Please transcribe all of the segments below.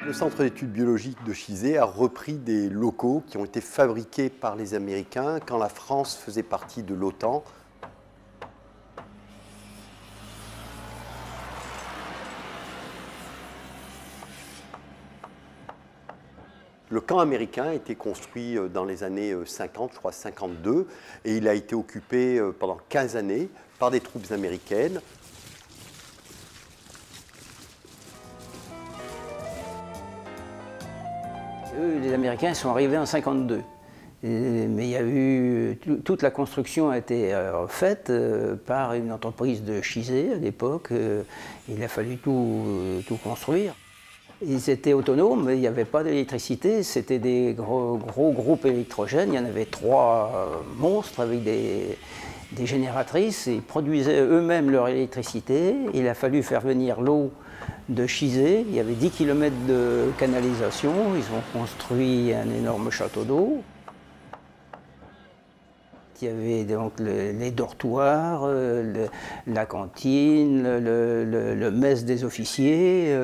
Le Centre d'études biologiques de Chizé a repris des locaux qui ont été fabriqués par les Américains quand la France faisait partie de l'OTAN. Le camp américain a été construit dans les années 50, je crois 52, et il a été occupé pendant 15 années par des troupes américaines. Eux, les Américains sont arrivés en 52. Mais il y a eu, toute la construction a été faite par une entreprise de Chizé à l'époque. Il a fallu tout construire. Ils étaient autonomes, mais il n'y avait pas d'électricité. C'était des gros groupes électrogènes. Il y en avait 3 monstres avec des génératrices. Ils produisaient eux-mêmes leur électricité. Il a fallu faire venir l'eau de Chizé. Il y avait 10 km de canalisation. Ils ont construit un énorme château d'eau. Il y avait donc les dortoirs, la cantine, le mess des officiers.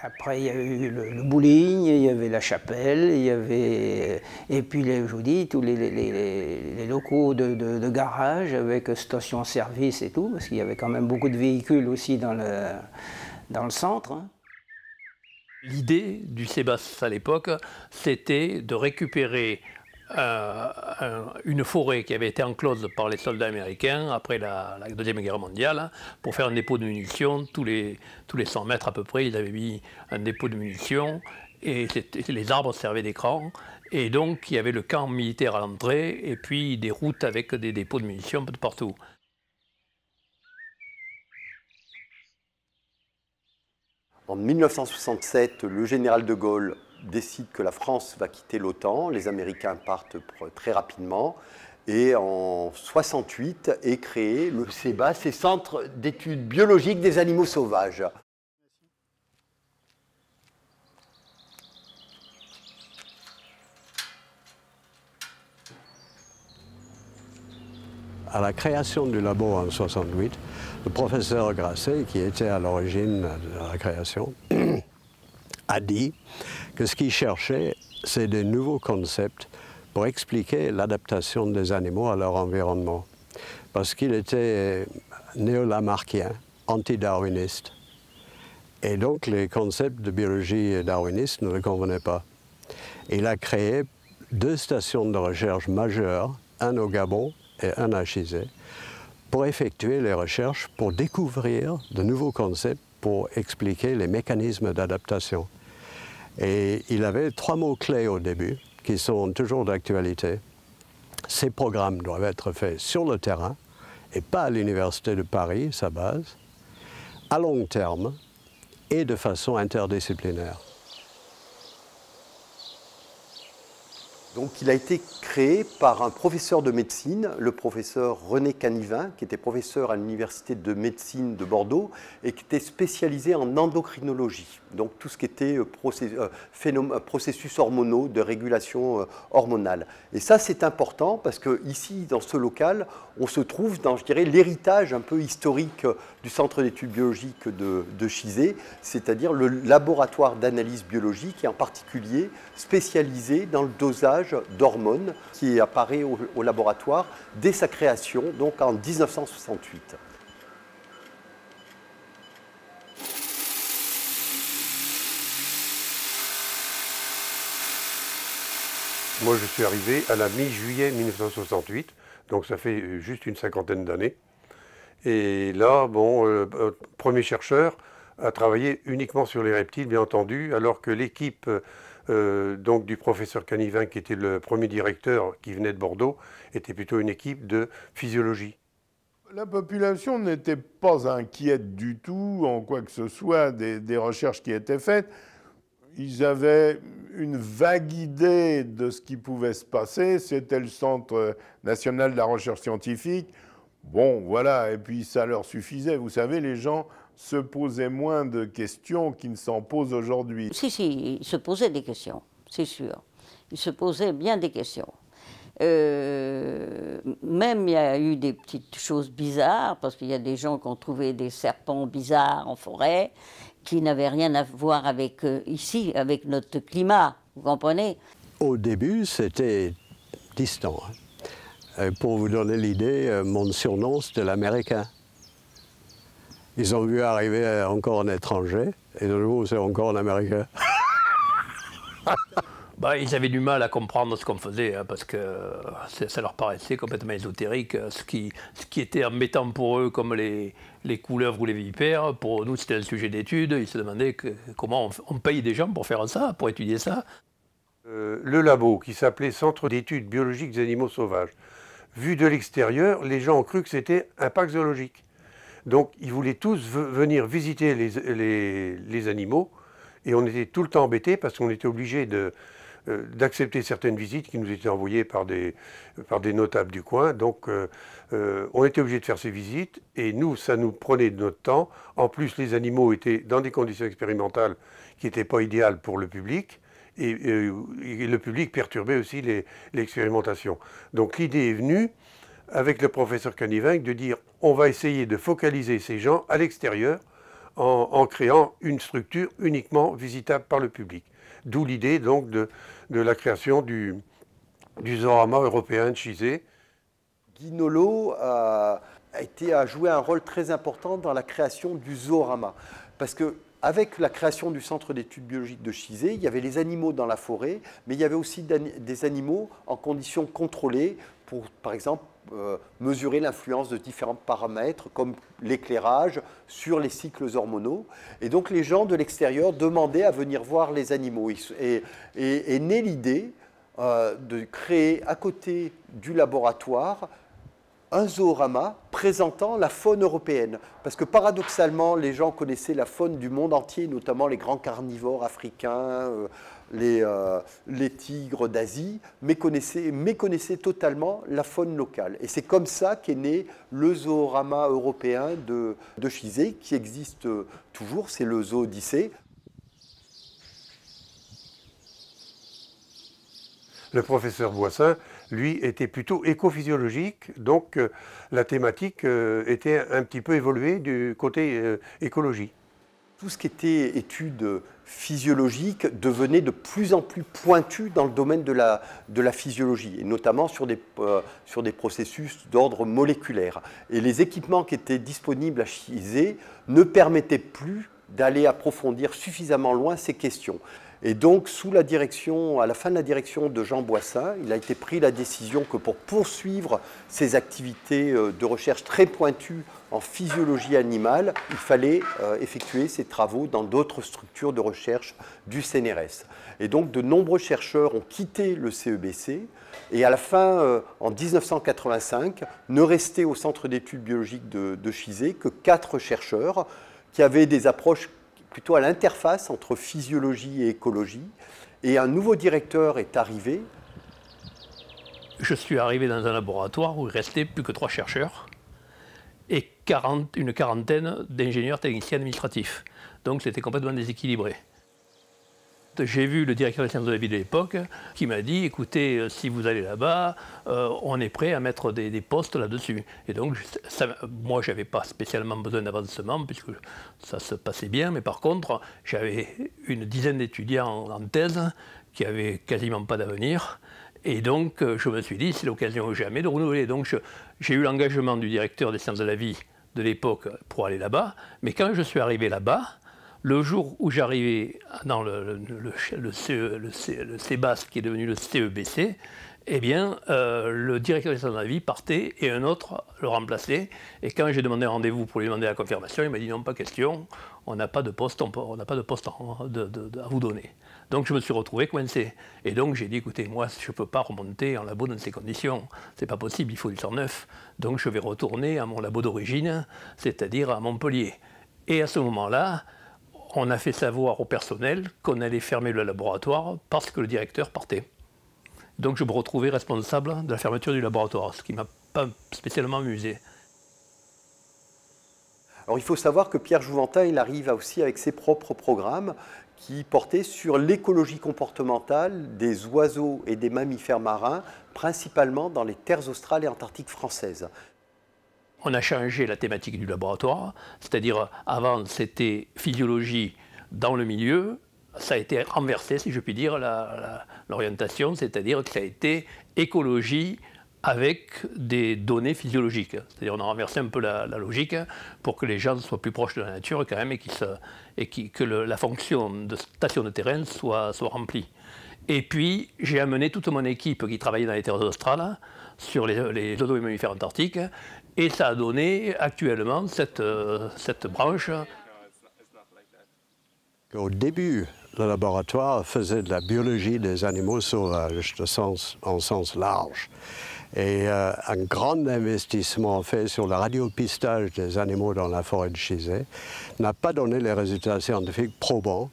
Après, il y a eu le bowling, il y avait la chapelle, il y avait, et puis je vous dis, tous les locaux de garage avec station-service et tout, parce qu'il y avait quand même beaucoup de véhicules aussi dans le centre. Hein. L'idée du Sébas à l'époque, c'était de récupérer une forêt qui avait été enclose par les soldats américains après la Deuxième Guerre mondiale pour faire un dépôt de munitions. Tous les 100 mètres à peu près, ils avaient mis un dépôt de munitions et les arbres servaient d'écran. Et donc il y avait le camp militaire à l'entrée et puis des routes avec des dépôts de munitions un peu de partout. En 1967, le général de Gaulle décide que la France va quitter l'OTAN, les Américains partent très rapidement, et en 1968 est créé le CEBA, c'est Centre d'études biologiques des animaux sauvages. À la création du labo en 1968, le professeur Grasset, qui était à l'origine de la création, a dit que ce qu'il cherchait, c'est de nouveaux concepts pour expliquer l'adaptation des animaux à leur environnement. Parce qu'il était néo-lamarckien, anti-darwiniste. Et donc les concepts de biologie darwiniste ne le convenaient pas. Il a créé 2 stations de recherche majeures, un au Gabon et un à Chizé, pour effectuer les recherches, pour découvrir de nouveaux concepts, pour expliquer les mécanismes d'adaptation. Et il avait 3 mots-clés au début, qui sont toujours d'actualité. Ces programmes doivent être faits sur le terrain, et pas à l'Université de Paris, sa base, à long terme et de façon interdisciplinaire. Donc il a été créé par un professeur de médecine, le professeur René Canivin, qui était professeur à l'université de médecine de Bordeaux et qui était spécialisé en endocrinologie, donc tout ce qui était processus hormonaux, de régulation hormonale. Et ça c'est important parce que ici, dans ce local, on se trouve dans, je dirais, l'héritage un peu historique du Centre d'études biologiques de Chizé, c'est-à-dire le laboratoire d'analyse biologique et en particulier spécialisé dans le dosage d'hormones qui apparaît au laboratoire dès sa création, donc en 1968. Moi, je suis arrivé à la mi-juillet 1968, donc ça fait juste une 50aine d'années. Et là, bon, premier chercheur a travaillé uniquement sur les reptiles, bien entendu, alors que l'équipe donc du professeur Canivin, qui était le premier directeur qui venait de Bordeaux, était plutôt une équipe de physiologie. La population n'était pas inquiète du tout, en quoi que ce soit, des recherches qui étaient faites. Ils avaient une vague idée de ce qui pouvait se passer. C'était le Centre national de la recherche scientifique. Bon, voilà, et puis ça leur suffisait. Vous savez, les gens se posaient moins de questions qu'ils ne s'en posent aujourd'hui. Si, ils se posaient des questions, c'est sûr. Ils se posaient bien des questions. Même il y a eu des petites choses bizarres, parce qu'il y a des gens qui ont trouvé des serpents bizarres en forêt, qui n'avaient rien à voir avec ici, avec notre climat, vous comprenez? Au début, c'était distant. Pour vous donner l'idée, mon surnom, c'était l'Américain. Ils ont vu arriver encore un étranger, et de nouveau, c'est encore un Américain. Bah, ils avaient du mal à comprendre ce qu'on faisait, hein, parce que ça leur paraissait complètement ésotérique. Ce qui était embêtant pour eux, comme les couleuvres ou les vipères, pour nous, c'était un sujet d'étude. Ils se demandaient comment on paye des gens pour faire ça, pour étudier ça. Le labo, qui s'appelait Centre d'études biologiques des animaux sauvages, vu de l'extérieur, les gens ont cru que c'était un parc zoologique. Donc, ils voulaient tous venir visiter les animaux, et on était tout le temps embêtés parce qu'on était obligés d'accepter certaines visites qui nous étaient envoyées par des notables du coin. Donc, on était obligés de faire ces visites, et nous, ça nous prenait de notre temps. En plus, les animaux étaient dans des conditions expérimentales qui n'étaient pas idéales pour le public, et le public perturbait aussi l'expérimentation. Donc, l'idée est venue, avec le professeur Canivinck, de dire on va essayer de focaliser ces gens à l'extérieur en créant une structure uniquement visitable par le public. D'où l'idée donc de la création du Zoorama européen de Chizé. Guy Nolot a joué un rôle très important dans la création du Zoorama. Parce qu'avec la création du Centre d'études biologiques de Chizé, il y avait les animaux dans la forêt, mais il y avait aussi des animaux en conditions contrôlées pour, par exemple, mesurer l'influence de différents paramètres comme l'éclairage sur les cycles hormonaux. Et donc les gens de l'extérieur demandaient à venir voir les animaux. Et est née l'idée de créer à côté du laboratoire un zoorama présentant la faune européenne. Parce que paradoxalement, les gens connaissaient la faune du monde entier, notamment les grands carnivores africains, les tigres d'Asie, mais connaissaient totalement la faune locale. Et c'est comme ça qu'est né le zoorama européen de Chizé, qui existe toujours, c'est le Zoo Odyssée. Le professeur Boissin, lui, était plutôt écophysiologique, donc la thématique était un petit peu évoluée du côté écologie. Tout ce qui était études physiologiques devenait de plus en plus pointu dans le domaine de la physiologie, et notamment sur des processus d'ordre moléculaire. Et les équipements qui étaient disponibles à Chizé ne permettaient plus d'aller approfondir suffisamment loin ces questions. Et donc, à la fin de la direction de Jean Boissin, il a été pris la décision que pour poursuivre ces activités de recherche très pointues en physiologie animale, il fallait effectuer ces travaux dans d'autres structures de recherche du CNRS. Et donc, de nombreux chercheurs ont quitté le CEBC, et à la fin, en 1985, ne restait au Centre d'études biologiques de Chizé que 4 chercheurs qui avaient des approches plutôt à l'interface entre physiologie et écologie. Et un nouveau directeur est arrivé. Je suis arrivé dans un laboratoire où il restait plus que 3 chercheurs et une quarantaine d'ingénieurs techniciens administratifs. Donc c'était complètement déséquilibré. J'ai vu le directeur des sciences de la vie de l'époque qui m'a dit « Écoutez, si vous allez là-bas, on est prêt à mettre des postes là-dessus. » Et donc, moi, je n'avais pas spécialement besoin d'avancement puisque ça se passait bien. Mais par contre, j'avais une dizaine d'étudiants en thèse qui n'avaient quasiment pas d'avenir. Et donc, je me suis dit « C'est l'occasion ou jamais de renouveler. » Donc, j'ai eu l'engagement du directeur des sciences de la vie de l'époque pour aller là-bas. Mais quand je suis arrivé là-bas, le jour où j'arrivais dans le CEBAS, qui est devenu le CEBC, eh bien, le directeur des sciences de la vie partait et un autre le remplaçait. Et quand j'ai demandé un rendez-vous pour lui demander la confirmation, il m'a dit non, pas question, on n'a pas de poste, on n'a pas de poste à vous donner. Donc je me suis retrouvé coincé. Et donc j'ai dit, écoutez, moi je ne peux pas remonter en labo dans ces conditions. C'est pas possible, il faut du temps neuf. Donc je vais retourner à mon labo d'origine, c'est-à-dire à Montpellier. Et à ce moment-là, on a fait savoir au personnel qu'on allait fermer le laboratoire parce que le directeur partait. Donc je me retrouvais responsable de la fermeture du laboratoire, ce qui ne m'a pas spécialement amusé. Alors il faut savoir que Pierre Jouventin, il arrive aussi avec ses propres programmes qui portaient sur l'écologie comportementale des oiseaux et des mammifères marins, principalement dans les terres australes et antarctiques françaises. On a changé la thématique du laboratoire, c'est-à-dire avant c'était physiologie dans le milieu, ça a été renversé si je puis dire l'orientation, c'est-à-dire que ça a été écologie avec des données physiologiques. C'est-à-dire on a renversé un peu la logique pour que les gens soient plus proches de la nature quand même et que la fonction de station de terrain soit remplie. Et puis j'ai amené toute mon équipe qui travaillait dans les terres australes sur les oiseaux et mammifères antarctiques et ça a donné actuellement cette branche. Au début, le laboratoire faisait de la biologie des animaux sauvages en sens large. Et un grand investissement fait sur le radiopistage des animaux dans la forêt de Chizé n'a pas donné les résultats scientifiques probants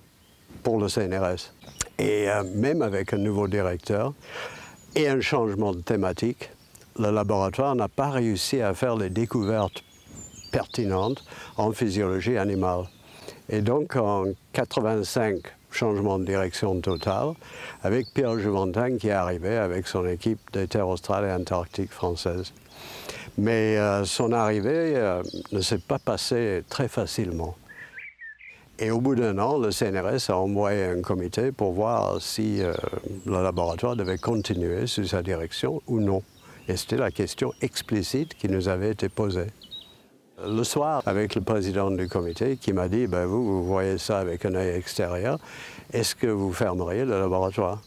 pour le CNRS. Et même avec un nouveau directeur et un changement de thématique, le laboratoire n'a pas réussi à faire les découvertes pertinentes en physiologie animale. Et donc en 85, changement de direction totale, avec Pierre Jouventin qui est arrivé avec son équipe des terres australes et antarctiques françaises. Mais son arrivée ne s'est pas passée très facilement. Et au bout d'un an, le CNRS a envoyé un comité pour voir si le laboratoire devait continuer sous sa direction ou non. Et c'était la question explicite qui nous avait été posée. Le soir, avec le président du comité qui m'a dit ben, vous voyez ça avec un œil extérieur, est-ce que vous fermeriez le laboratoire?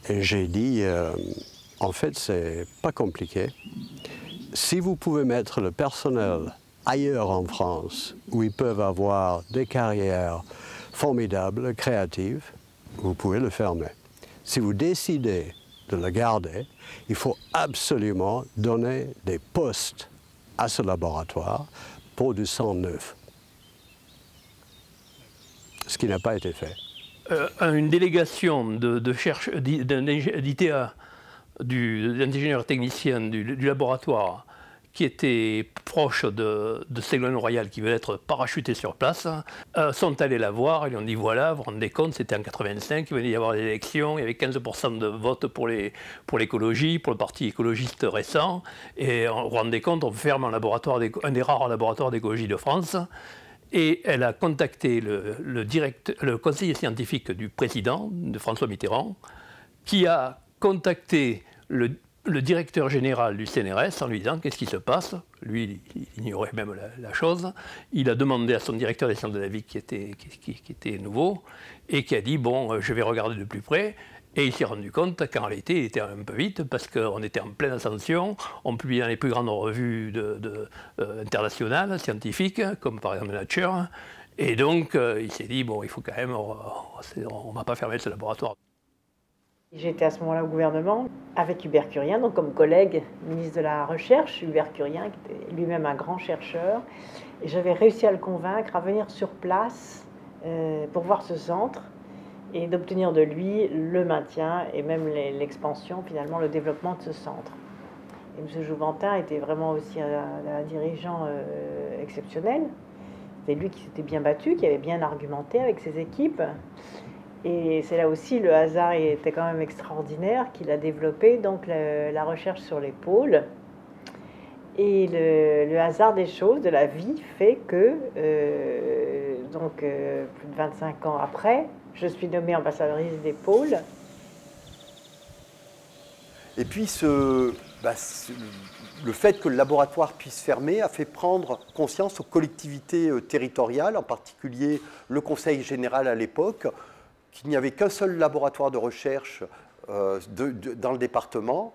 Et j'ai dit en fait, c'est pas compliqué. Si vous pouvez mettre le personnel ailleurs en France, où ils peuvent avoir des carrières formidables, créatives, vous pouvez le fermer. Si vous décidez de le garder, il faut absolument donner des postes à ce laboratoire pour du sang neuf. Ce qui n'a pas été fait. Une délégation d'ingénieurs techniciens du laboratoire qui était proche de Ségolène Royal, qui veut être parachuté sur place, sont allés la voir et lui ont dit voilà, vous vous rendez compte, c'était en 85, il venait d'y avoir des élections, il y avait 15% de vote pour l'écologie, pour le parti écologiste récent, et vous vous rendez compte, on ferme un des rares laboratoires d'écologie de France. Et elle a contacté le conseiller scientifique du président, de François Mitterrand, qui a contacté le directeur général du CNRS en lui disant qu'est-ce qui se passe. Lui, il ignorait même la chose. Il a demandé à son directeur des sciences de la vie qui était nouveau et qui a dit bon, je vais regarder de plus près. Et il s'est rendu compte qu'en réalité, il était un peu vite parce qu'on était en pleine ascension. On publiait dans les plus grandes revues internationales, scientifiques, comme par exemple Nature. Et donc, il s'est dit bon, il faut quand même, on ne va pas fermer ce laboratoire. J'étais à ce moment-là au gouvernement avec Hubert Curien, donc comme collègue ministre de la Recherche, Hubert Curien, qui était lui-même un grand chercheur. Et j'avais réussi à le convaincre à venir sur place pour voir ce centre et d'obtenir de lui le maintien et même l'expansion, finalement le développement de ce centre. Et M. Jouventin était vraiment aussi un dirigeant exceptionnel. C'était lui qui s'était bien battu, qui avait bien argumenté avec ses équipes. Et c'est là aussi le hasard était quand même extraordinaire qu'il a développé donc la recherche sur les pôles. Et le hasard des choses, de la vie, fait que plus de 25 ans après, je suis nommée ambassadrice des pôles. Et puis le fait que le laboratoire puisse fermer a fait prendre conscience aux collectivités territoriales, en particulier le Conseil général à l'époque, qu'il n'y avait qu'un seul laboratoire de recherche dans le département,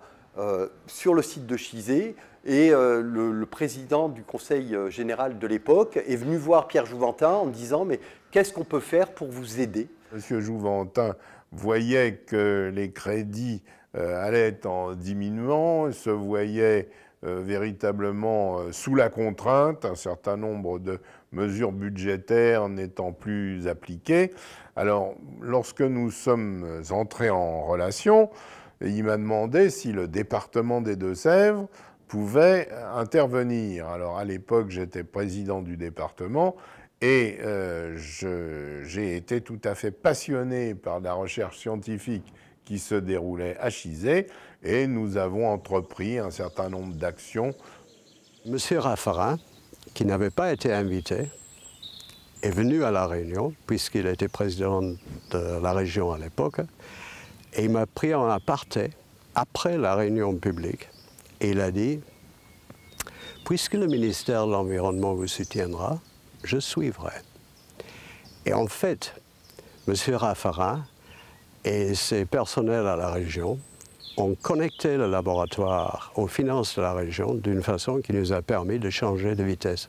sur le site de Chizé, et le président du Conseil général de l'époque est venu voir Pierre Jouventin en disant « mais qu'est-ce qu'on peut faire pour vous aider ?» Monsieur Jouventin voyait que les crédits allaient en diminuant, se voyait véritablement sous la contrainte, un certain nombre de mesures budgétaires n'étant plus appliquées. Alors, lorsque nous sommes entrés en relation, il m'a demandé si le département des Deux-Sèvres pouvait intervenir. Alors à l'époque, j'étais président du département et j'ai été tout à fait passionné par la recherche scientifique qui se déroulait à Chizé et nous avons entrepris un certain nombre d'actions. Monsieur Raffarin, qui n'avait pas été invité, est venu à La Réunion, puisqu'il était président de la région à l'époque, et il m'a pris en aparté après la réunion publique. Et il a dit, puisque le ministère de l'Environnement vous soutiendra, je suivrai. Et en fait, M. Raffarin et ses personnels à la région ont connecté le laboratoire aux finances de la région d'une façon qui nous a permis de changer de vitesse.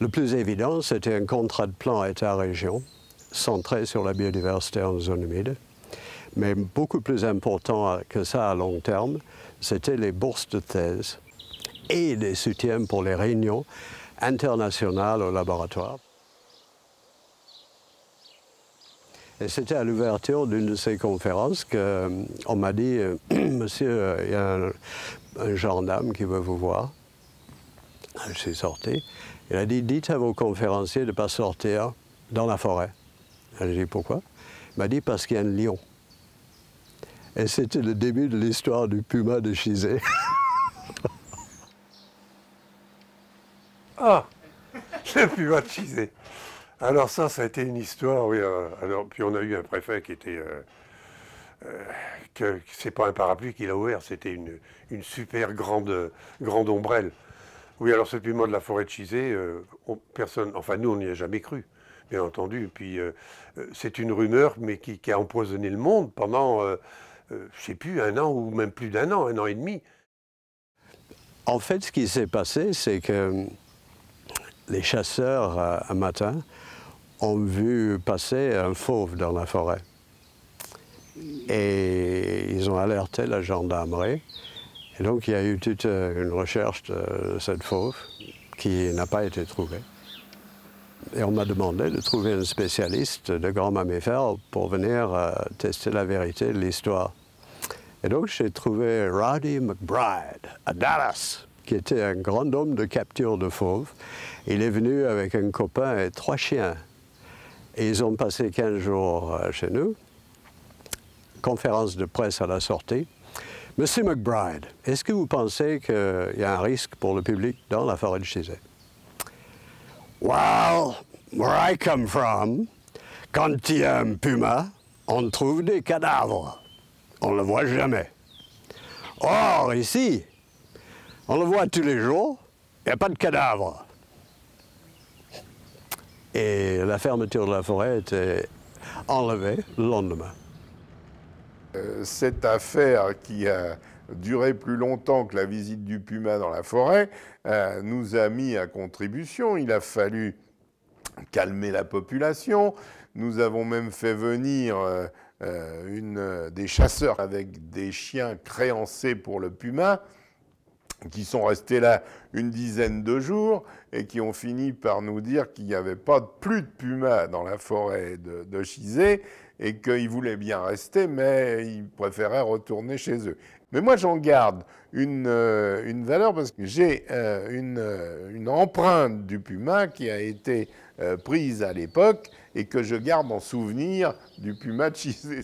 Le plus évident, c'était un contrat de plan État-région centré sur la biodiversité en zone humide. Mais beaucoup plus important que ça à long terme, c'était les bourses de thèse et des soutiens pour les réunions internationales au laboratoire. Et c'était à l'ouverture d'une de ces conférences qu'on m'a dit « Monsieur, il y a un gendarme qui veut vous voir ». Je suis sorti. Il a dit « Dites à vos conférenciers de ne pas sortir dans la forêt ». J'ai dit « Pourquoi ?» Il m'a dit « Parce qu'il y a un lion ». Et c'était le début de l'histoire du puma de Chizé. Ah, le puma de Chizé. Alors ça a été une histoire, oui. Alors, puis on a eu un préfet qui était... c'est pas un parapluie qu'il a ouvert, c'était une super grande ombrelle. Oui, alors ce puma de la forêt de Chizé, personne, enfin nous on n'y a jamais cru, bien entendu. Puis c'est une rumeur, mais qui a empoisonné le monde pendant, je ne sais plus, un an ou même plus d'un an, 1 an et demi. En fait, ce qui s'est passé, c'est que les chasseurs, un matin, ont vu passer un fauve dans la forêt. Et ils ont alerté la gendarmerie. Et donc, il y a eu toute une recherche de cette fauve qui n'a pas été trouvée. Et on m'a demandé de trouver un spécialiste de grands mammifères pour venir tester la vérité de l'histoire. Et donc, j'ai trouvé Roddy McBride à Dallas, qui était un grand homme de capture de fauves. Il est venu avec un copain et 3 chiens. Et ils ont passé 15 jours chez nous. Conférence de presse à la sortie. Monsieur McBride, est-ce que vous pensez qu'il y a un risque pour le public dans la forêt de Chizé? Well, where I come from, quand il y a un puma, on trouve des cadavres. On ne le voit jamais. Or, ici, on le voit tous les jours, il n'y a pas de cadavres. Et la fermeture de la forêt était enlevée le lendemain. Cette affaire qui a duré plus longtemps que la visite du puma dans la forêt nous a mis à contribution. Il a fallu calmer la population. Nous avons même fait venir des chasseurs avec des chiens créancés pour le puma, qui sont restés là une dizaine de jours et qui ont fini par nous dire qu'il n'y avait plus de pumas dans la forêt de Chizé et qu'ils voulaient bien rester, mais ils préféraient retourner chez eux. Mais moi, j'en garde une valeur parce que j'ai une empreinte du puma qui a été prise à l'époque et que je garde en souvenir du puma de Chizé.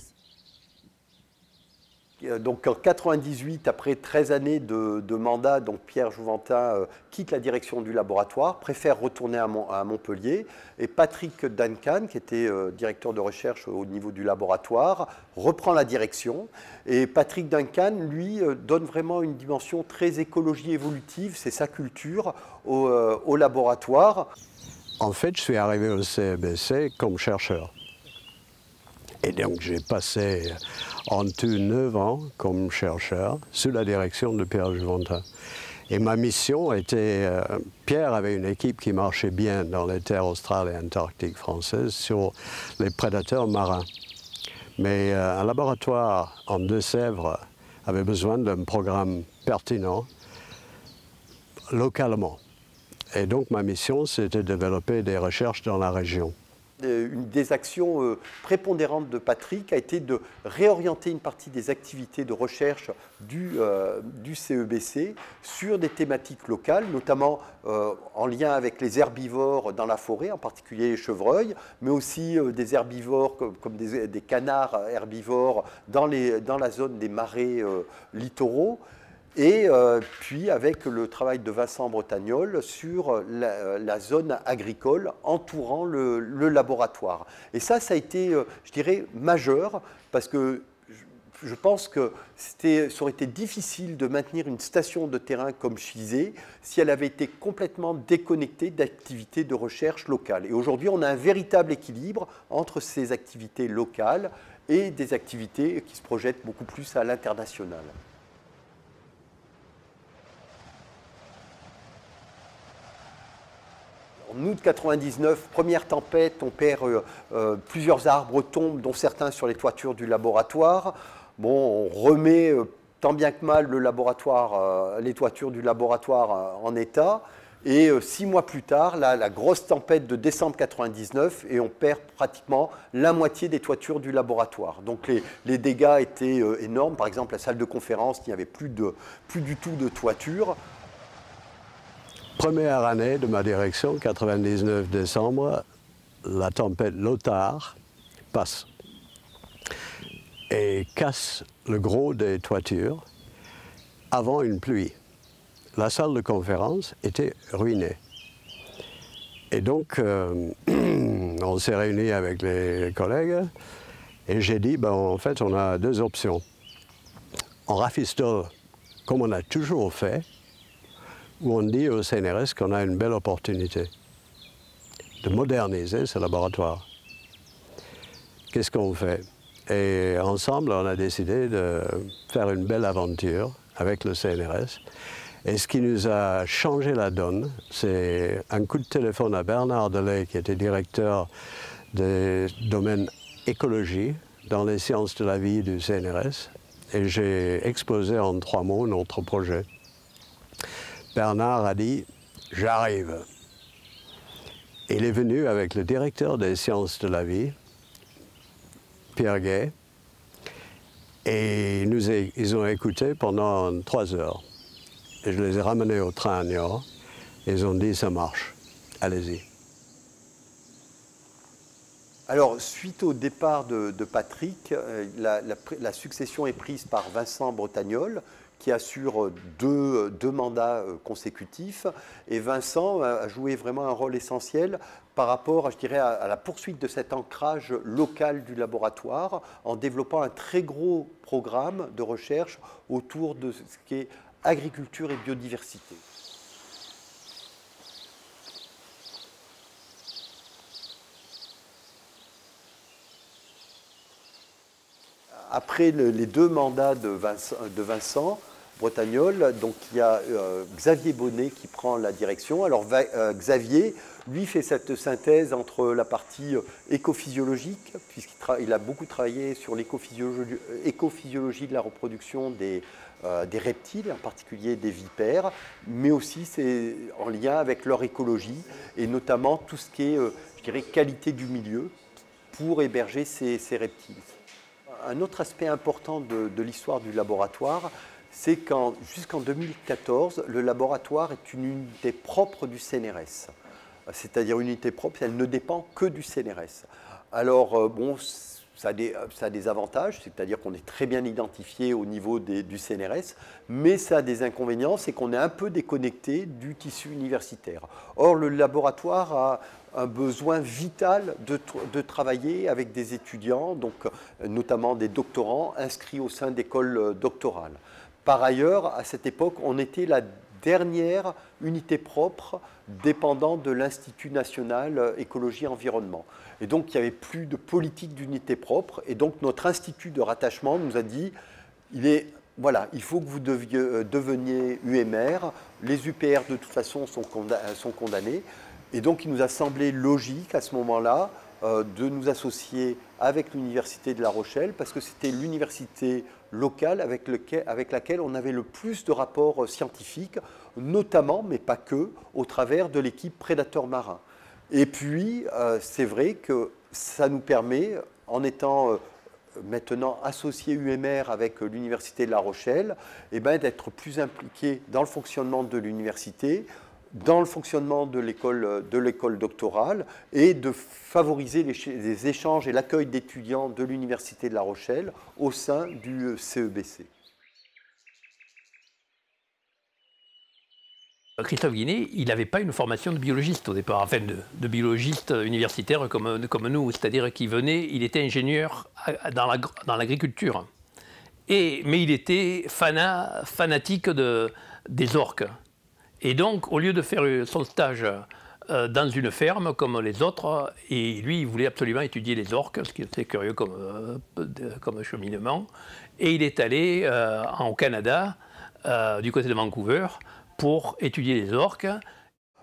Donc en 1998, après 13 années de mandat, donc Pierre Jouventin quitte la direction du laboratoire, préfère retourner à Montpellier, et Patrick Duncan, qui était directeur de recherche au niveau du laboratoire, reprend la direction. Et Patrick Duncan, lui, donne vraiment une dimension très écologie évolutive, c'est sa culture, au laboratoire. En fait, je suis arrivé au CEBC comme chercheur. Et donc, j'ai passé en tout 9 ans comme chercheur sous la direction de Pierre Jouventin. Et ma mission était... Pierre avait une équipe qui marchait bien dans les terres australes et antarctiques françaises sur les prédateurs marins. Mais un laboratoire en Deux-Sèvres avait besoin d'un programme pertinent localement. Et donc, ma mission, c'était de développer des recherches dans la région. une des actions prépondérantes de Patrick a été de réorienter une partie des activités de recherche du CEBC sur des thématiques locales, notamment en lien avec les herbivores dans la forêt, en particulier les chevreuils, mais aussi des herbivores comme des canards herbivores dans la zone des marais littoraux. Et puis avec le travail de Vincent Bretagnol sur la zone agricole entourant le laboratoire. Et ça a été, je dirais, majeur, parce que je pense que ça aurait été difficile de maintenir une station de terrain comme Chizé si elle avait été complètement déconnectée d'activités de recherche locales. Et aujourd'hui, on a un véritable équilibre entre ces activités locales et des activités qui se projettent beaucoup plus à l'international. En août 99, première tempête, on perd plusieurs arbres tombent, dont certains sur les toitures du laboratoire. Bon, on remet tant bien que mal les toitures du laboratoire en état. Et 6 mois plus tard, la grosse tempête de décembre 99, et on perd pratiquement la moitié des toitures du laboratoire. Donc les dégâts étaient énormes. Par exemple, la salle de conférence, il n'y avait plus du tout de toiture. Première année de ma direction, 99 décembre, la tempête Lothar passe et casse le gros des toitures avant une pluie. La salle de conférence était ruinée. Et donc, on s'est réunis avec les collègues et j'ai dit, en fait, on a 2 options. On rafistole comme on a toujours fait, où on dit au CNRS qu'on a une belle opportunité de moderniser ce laboratoire. Qu'est-ce qu'on fait? Et ensemble, on a décidé de faire une belle aventure avec le CNRS. Et ce qui nous a changé la donne, c'est un coup de téléphone à Bernard Delay, qui était directeur des domaines écologie dans les sciences de la vie du CNRS. Et j'ai exposé en 3 mots notre projet. Bernard a dit « j'arrive ». Il est venu avec le directeur des sciences de la vie, Pierre Gay, et ils ont écouté pendant 3 heures. Et je les ai ramenés au train à Niort, et ils ont dit « ça marche, allez-y ». Alors, suite au départ de Patrick, la succession est prise par Vincent Bretagnol, qui assure deux mandats consécutifs. Et Vincent a joué vraiment un rôle essentiel par rapport, je dirais, à la poursuite de cet ancrage local du laboratoire, en développant un très gros programme de recherche autour de ce qui est agriculture et biodiversité. Après les 2 mandats de Vincent Bretagnol, donc il y a Xavier Bonnet qui prend la direction. Alors Xavier, lui, fait cette synthèse entre la partie écophysiologique, puisqu'il a beaucoup travaillé sur l'écophysiologie de la reproduction des reptiles, en particulier des vipères, mais aussi c'est en lien avec leur écologie, et notamment tout ce qui est, je dirais, qualité du milieu pour héberger ces reptiles. Un autre aspect important de l'histoire du laboratoire, c'est jusqu'en 2014, le laboratoire est une unité propre du CNRS. C'est-à-dire une unité propre, elle ne dépend que du CNRS. Alors, bon, ça a des avantages, c'est-à-dire qu'on est très bien identifié au niveau du CNRS, mais ça a des inconvénients, c'est qu'on est un peu déconnecté du tissu universitaire. Or, le laboratoire a un besoin vital de travailler avec des étudiants, donc notamment des doctorants inscrits au sein d'écoles doctorales. Par ailleurs, à cette époque, on était la dernière unité propre dépendant de l'Institut national écologie-environnement. Et donc, il n'y avait plus de politique d'unité propre. Et donc, notre institut de rattachement nous a dit, voilà, il faut que vous deveniez UMR. Les UPR, de toute façon, sont condamnés. Et donc, il nous a semblé logique à ce moment-là de nous associer avec l'Université de La Rochelle, parce que c'était l'université locale avec laquelle on avait le plus de rapports scientifiques, notamment, mais pas que, au travers de l'équipe Prédateurs marins. Et puis, c'est vrai que ça nous permet, en étant maintenant associé UMR avec l'Université de La Rochelle, eh ben, d'être plus impliqué dans le fonctionnement de l'université, dans le fonctionnement de l'école doctorale et de favoriser les échanges et l'accueil d'étudiants de l'Université de La Rochelle au sein du CEBC. Christophe Guinet, il n'avait pas une formation de biologiste au départ, enfin de biologiste universitaire comme nous, c'est-à-dire qu'il venait, il était ingénieur dans l'agriculture. Mais il était fanatique des orques. Et donc, au lieu de faire son stage dans une ferme comme les autres, et lui, il voulait absolument étudier les orques, ce qui était curieux comme cheminement. Et il est allé au Canada, du côté de Vancouver, pour étudier les orques.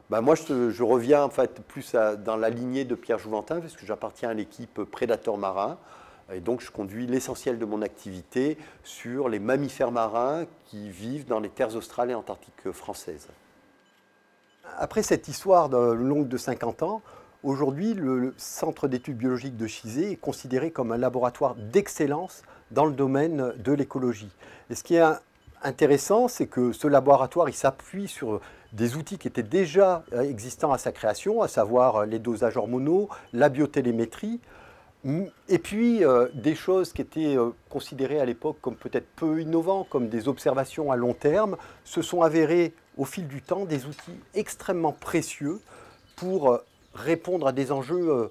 Ben moi, je reviens en fait plus dans la lignée de Pierre Jouventin, parce que j'appartiens à l'équipe Prédateurs marins. Et donc, je conduis l'essentiel de mon activité sur les mammifères marins qui vivent dans les terres australes et antarctiques françaises. Après cette histoire longue de 50 ans, aujourd'hui, le Centre d'études biologiques de Chizé est considéré comme un laboratoire d'excellence dans le domaine de l'écologie. Et ce qui est intéressant, c'est que ce laboratoire, il s'appuie sur des outils qui étaient déjà existants à sa création, à savoir les dosages hormonaux, la biotélémétrie, et puis des choses qui étaient considérées à l'époque comme peut-être peu innovants, comme des observations à long terme, se sont avérées au fil du temps des outils extrêmement précieux pour répondre à des enjeux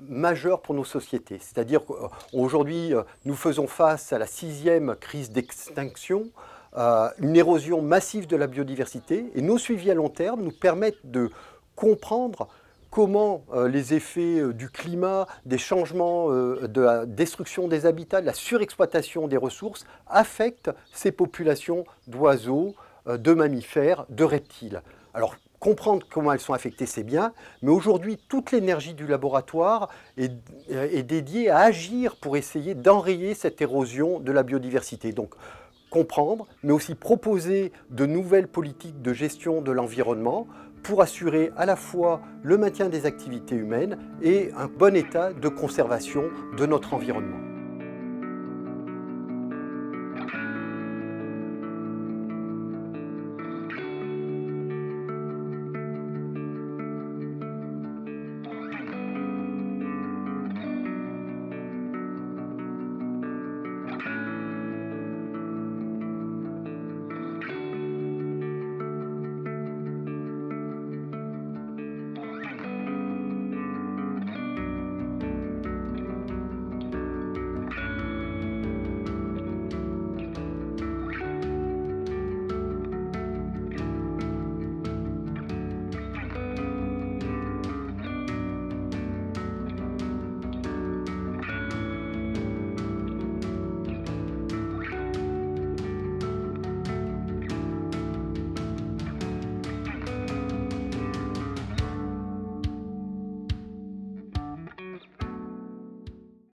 majeurs pour nos sociétés. C'est-à-dire qu'aujourd'hui, nous faisons face à la 6e crise d'extinction, une érosion massive de la biodiversité, et nos suivis à long terme nous permettent de comprendre comment les effets du climat, des changements, de la destruction des habitats, de la surexploitation des ressources affectent ces populations d'oiseaux, de mammifères, de reptiles. Alors, comprendre comment elles sont affectées, c'est bien, mais aujourd'hui, toute l'énergie du laboratoire est dédiée à agir pour essayer d'enrayer cette érosion de la biodiversité. Donc, comprendre, mais aussi proposer de nouvelles politiques de gestion de l'environnement pour assurer à la fois le maintien des activités humaines et un bon état de conservation de notre environnement.